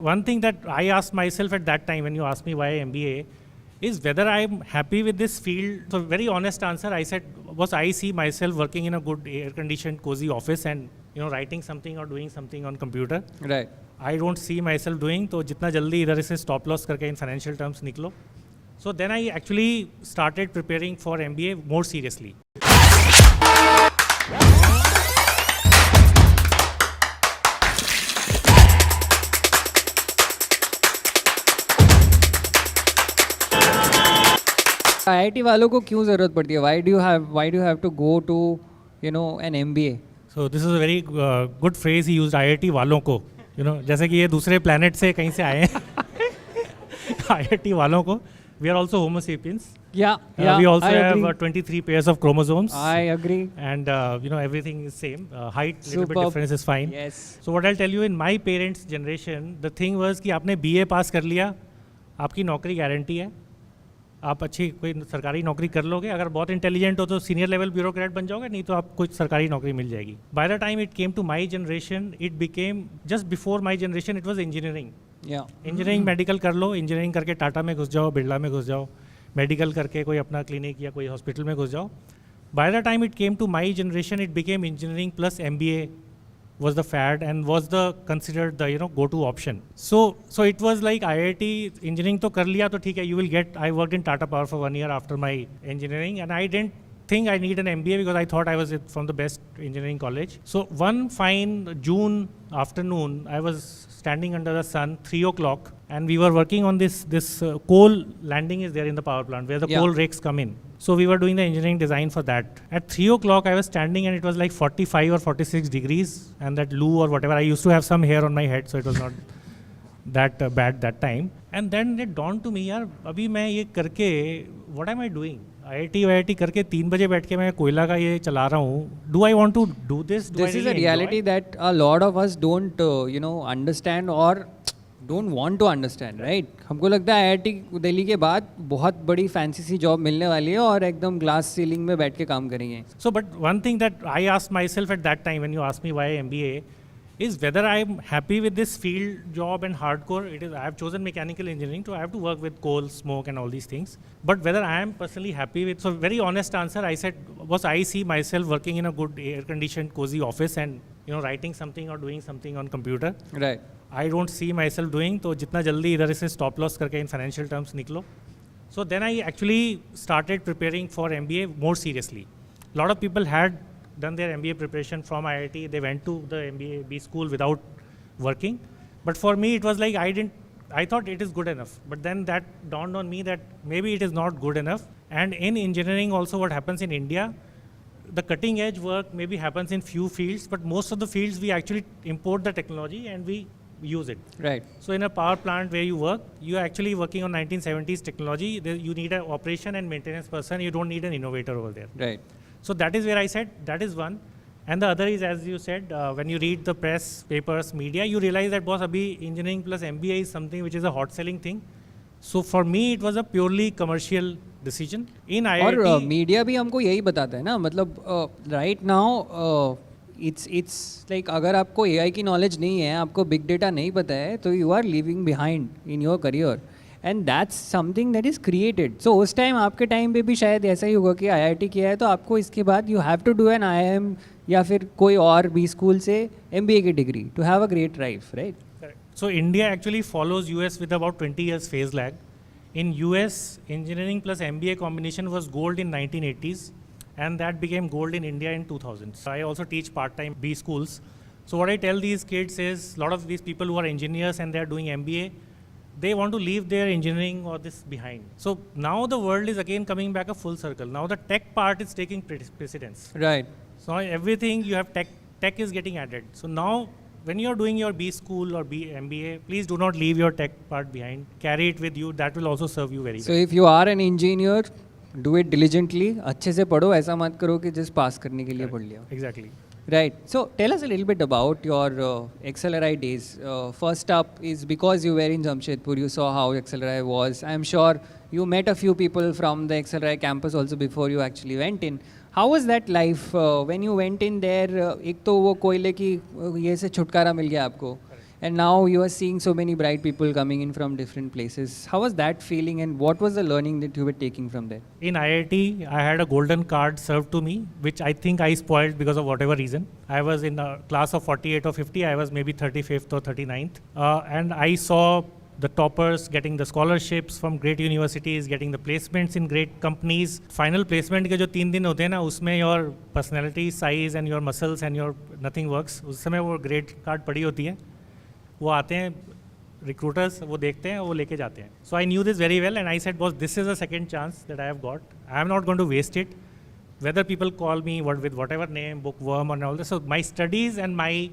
One thing that I asked myself at that time when you asked me why MBA is whether I'm happy with this field. So very honest answer, I said, was I see myself working in a good air-conditioned, cozy office and writing something or doing something on computer. Right. I don't see myself doing. तो जितना जल्दी इधर से stop loss करके in financial terms निकलो. So then I actually started preparing for MBA more seriously. IIT वालों को क्यों ज़रूरत पड़ती है? Why do you have to go to an MBA? So this is a very good phrase he used, IIT वालों को. जैसे कि ये दूसरे planet से कहीं से आए हैं. IIT वालों को. We are also Homo sapiens. Yeah. We also I have agree. 23 pairs of chromosomes. I agree. And everything is same. Height, little bit Superb. difference is fine. Yes. So what I'll tell you, in my parents' generation, the thing was कि आपने BA पास कर लिया, आपकी नौकरी guarantee है. आप अच्छी कोई सरकारी नौकरी कर लोगे. अगर बहुत इंटेलिजेंट हो तो सीनियर लेवल ब्यूरोक्रेट बन जाओगे, नहीं तो आप कुछ सरकारी नौकरी मिल जाएगी. By the time it came to my generation, it became just before my generation it was engineering. Engineering medical कर लो, इंजीनियरिंग करके टाटा में घुस जाओ, बिरला में घुस जाओ, मेडिकल करके कोई अपना क्लिनिक या कोई हॉस्पिटल में घुस जाओ. By the time it came to my generation it became engineering plus MBA was the fad and was the considered the go-to option. So it was like IIT engineering तो कर लिया तो ठीक है, you will get. I worked in Tata Power for 1 year after my engineering and I didn't think I need an MBA because I thought I was from the best engineering college. So one fine June afternoon, I was standing under the sun, 3 o'clock, and we were working on this coal landing is there in the power plant where the coal rakes come in. So we were doing the engineering design for that. At 3 o'clock, I was standing and it was like 45 or 46 degrees and that loo or whatever. I used to have some hair on my head, so it was not that bad that time. And then it dawned to me, यार अभी मैं ये करके what am I doing? IIT करके 3 बजे बैठ के मैं कोयला का ये चला रहा हूँ. Do I want to do this? This is a reality that a lot of us don't understand or don't want to understand, right? हमको लगता है IIT दिल्ली के बाद बहुत बड़ी फैंसी सी जॉब मिलने वाली है और एकदम ग्लास सीलिंग में बैठ के काम करेंगे. So but one thing that I asked myself at that time when you asked me why MBA is whether I'm happy with this field job and hardcore. It is I have chosen mechanical engineering, so I have to work with coal, smoke and all these things. But whether I am personally happy with, so very honest answer, I said, was I see myself working in a good air-conditioned, cozy office and writing something or doing something on computer. Right. I don't see myself doing. तो जितना जल्दी इधर से stop loss करके in financial terms निकलो. So then I actually started preparing for MBA more seriously. A lot of people had done their MBA preparation from IIT. They went to the MBA school without working. But for me, it was like I thought it is good enough. But then that dawned on me that maybe it is not good enough. And in engineering also what happens in India, the cutting edge work maybe happens in few fields, but most of the fields we actually import the technology and we use it. Right. So in a power plant where you work, you are actually working on 1970s technology. You need an operation and maintenance person. You don't need an innovator over there. Right. So that is where I said that is one. And the other is, as you said, when you read the press, papers, media, you realize that boss, abhi engineering plus MBA is something which is a hot selling thing. So for me, it was a purely commercial decision. In IIT, और media भी हमको यही बताता है ना, मतलब right now it's like अगर आपको AI की नॉलेज नहीं है, आपको बिग डेटा नहीं पता है, तो you are living behind in your career and that's something that is created. So उस टाइम आपके टाइम पे भी शायद ऐसा ही होगा कि IIT किया है तो आपको इसके बाद you have to do an IIM या फिर कोई और भी स्कूल से MBA की degree to have a great life, right? So India actually follows US with about 20 years phase lag. In US, engineering plus MBA combination was gold in 1980s and that became gold in India in 2000s. I also teach part-time B schools. So what I tell these kids is, a lot of these people who are engineers and they are doing MBA, they want to leave their engineering or this behind. So now the world is again coming back a full circle. Now the tech part is taking precedence. Right. So everything you have tech is getting added. So now when you are doing your B school or MBA, please do not leave your tech part behind. Carry it with you. That will also serve you very well. So if you are an engineer, do it diligently. अच्छे से पढ़ो, ऐसा मत करो कि just pass करने के लिए पढ़ लिया. Exactly. Right. So tell us a little bit about your XLRI days. First up is because you were in Jamshedpur, you saw how XLRI was. I'm sure you met a few people from the XLRI campus also before you actually went in. How was that life when you went in there? एक तो वो कोयले की ये से छुटकारा मिल गया आपको. and now you are seeing so many bright people coming in from different places. How was that feeling, and what was the learning that you were taking from there? In IIT, I had a golden card served to me, which I think I spoiled because of whatever reason. I was in a class of 48 or 50, I was maybe 35th or 39th. And I saw the toppers getting the scholarships from great universities, getting the placements in great companies. Final placement के जो 3 दिन होते हैं ना, उसमें your personality, size and your muscles and your nothing works. उस समय वो grade card पड़ी होती है. वो आते हैं recruiters, वो देखते हैं, वो लेके जाते हैं. So I knew this very well and I said, boss, this is a second chance that I have got. I am not going to waste it. Whether people call me with whatever name, bookworm and all this. So my studies and my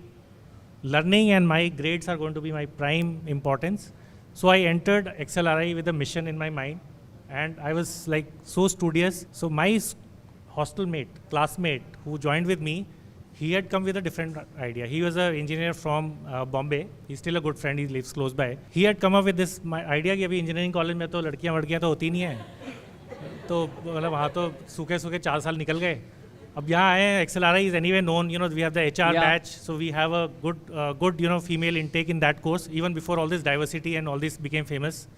learning and my grades are going to be my prime importance. So I entered XLRI with a mission in my mind and I was like so studious. So my hostel mate, classmate who joined with me, he had come with a different idea. He was an engineer from Bombay. He's still a good friend, he lives close by. He had come up with this idea कि अभी engineering college में तो लड़कियाँ वड़कियाँ तो होती नहीं हैं. तो मतलब वहाँ तो सूखे सूखे 4 साल निकल गए. अब यहाँ आए हैं, XLRI is anyway known, you know, we have the HR batch, so we have a good, you know, female intake in that course, even before all this diversity and all this became famous.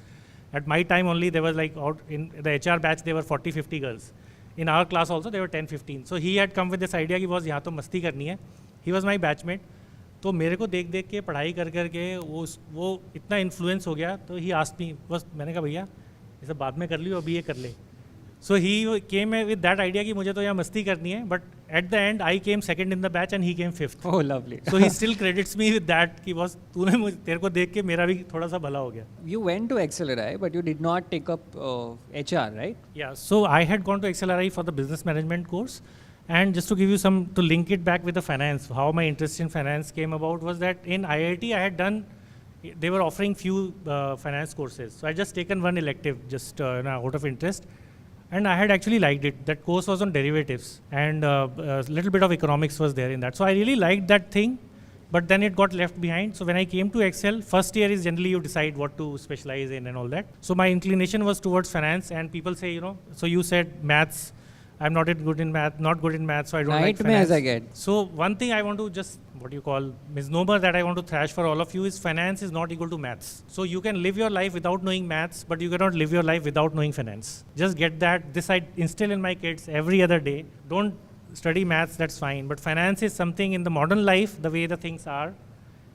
At my time only, there was like, out in the HR batch, there were 40, 50 girls. In our class also, there were 10, 15. So he had come with this idea कि बस यहाँ तो मस्ती करनी है. He was my batchmate. तो मेरे को देख देख के पढ़ाई कर कर के वो इतना इन्फ्लुएंस हो गया, तो he asked me, बस मैंने कहा भैया ये सब बाद में कर लियो, अभी ये कर ले. So he came with that idea कि मुझे तो यहाँ मस्ती करनी है, but at the end I came second in the batch and he came 5th. Oh, lovely. So he still credits me with that कि बस तूने तेरे को देख के मेरा भी थोड़ा सा भला हो गया. You went to XLRI, but you did not take up HR, right? Yeah, so I had gone to XLRI for the business management course, and just to give you some, to link it back with the finance, how my interest in finance came about was that in IIT I had done, they were offering few finance courses. So I just taken one elective just out of interest. And I had actually liked it. That course was on derivatives and a little bit of economics was there in that. So I really liked that thing, but then it got left behind. So when I came to Excel, first year is generally you decide what to specialize in and all that. So my inclination was towards finance, and people say, you know, so you said maths, I'm not good in math, so I don't like finance. As I get. So one thing I want to just, what you call misnomer that I want to thrash for all of you is finance is not equal to maths. So you can live your life without knowing maths, but you cannot live your life without knowing finance. Just get that. This I instill in my kids every other day. Don't study maths, that's fine. But finance is something in the modern life, the way the things are,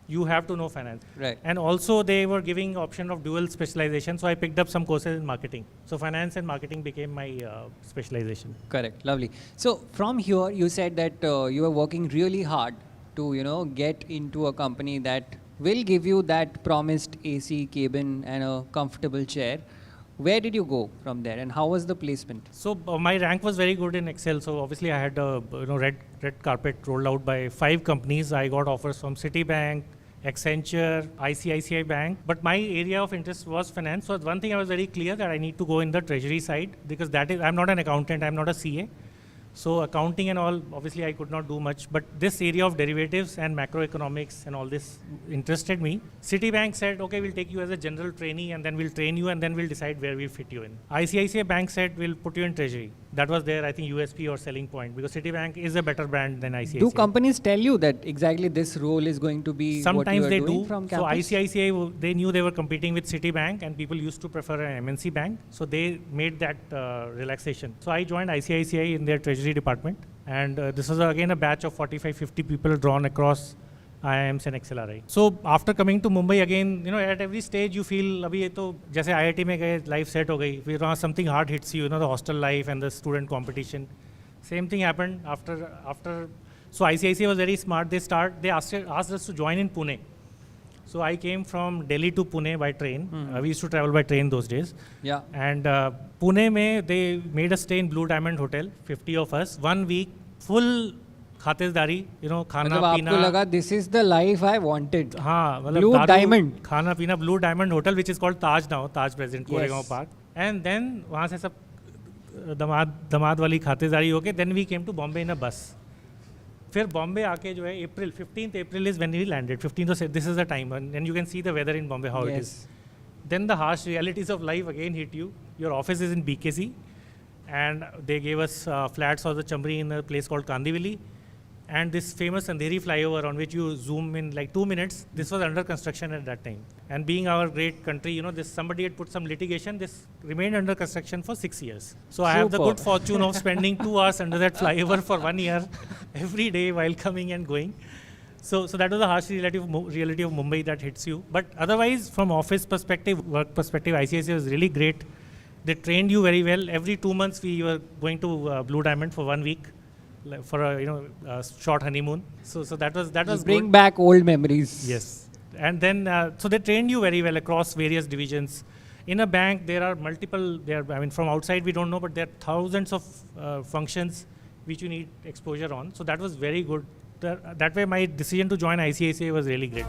you have to know finance. Right. And also they were giving option of dual specialization. So I picked up some courses in marketing. So finance and marketing became my specialization. Correct. Lovely. So from here, you said that you were working really hard to, you know, get into a company that will give you that promised AC cabin and a comfortable chair. Where did you go from there, and how was the placement? So my rank was very good in Excel. So obviously I had a red carpet rolled out by 5 companies. I got offers from Citibank, Accenture, ICICI Bank. But my area of interest was finance. So one thing I was very clear that I need to go in the treasury side, because that is, I'm not an accountant, I'm not a CA. So accounting and all, obviously I could not do much, but this area of derivatives and macroeconomics and all this interested me. Citibank said, okay, we'll take you as a general trainee and then we'll train you and then we'll decide where we'll fit you in. ICICI Bank said, we'll put you in treasury. That was their, I think, USP or selling point, because Citibank is a better brand than ICICI. Do companies tell you that exactly this role is going to be sometimes what you are they doing do. from So campus? ICICI, they knew they were competing with Citibank and people used to prefer an MNC bank. So they made that relaxation. So I joined ICICI in their treasury department. And this was again a batch of 45, 50 people drawn across IIMs and XLRI. So after coming to Mumbai again, at every stage you feel, abhi ye to, jaise IIT mein gaye, life set ho gayi. फिर something hard hits you, the hostel life and the student competition. Same thing happened after. So ICICI was very smart. They asked us to join in Pune. So I came from Delhi to Pune by train. We used to travel by train those days. Yeah. And Pune mein, they made us stay in Blue Diamond Hotel, 50 of us, 1 week, full खातिरदारी, खाना पीना. आपको लगा this is the life I wanted. हाँ, मतलब Blue Diamond. खाना पीना, Blue Diamond Hotel, which is called Taj now, Taj President Koregaon Park. And then वहाँ से सब दमाद वाली खातिरदारी हो के, then we came to Bombay in a bus. फिर बॉम्बे आके जो है April 15th April is when we landed. 15th, this is the time, and you can see the weather in Bombay how it is. Then the harsh realities of life again hit you. Your office is in BKC, and they gave us flats or the Chamri in a place called Kandivali. And this famous Andheri flyover on which you zoom in like 2 minutes, this was under construction at that time. And being our great country, this somebody had put some litigation, this remained under construction for 6 years. So I have the good fortune of spending 2 hours under that flyover for 1 year every day while coming and going. So that was the harsh reality of Mumbai that hits you. But otherwise, from office perspective, work perspective, ICICI was really great. They trained you very well. Every 2 months, we were going to Blue Diamond for 1 week for a short honeymoon. So that was bring good. back old memories. Yes, and then so they trained you very well across various divisions. In a bank, there are multiple. From outside we don't know, but there are thousands of functions which you need exposure on. So that was very good. That way, my decision to join ICICI was really great.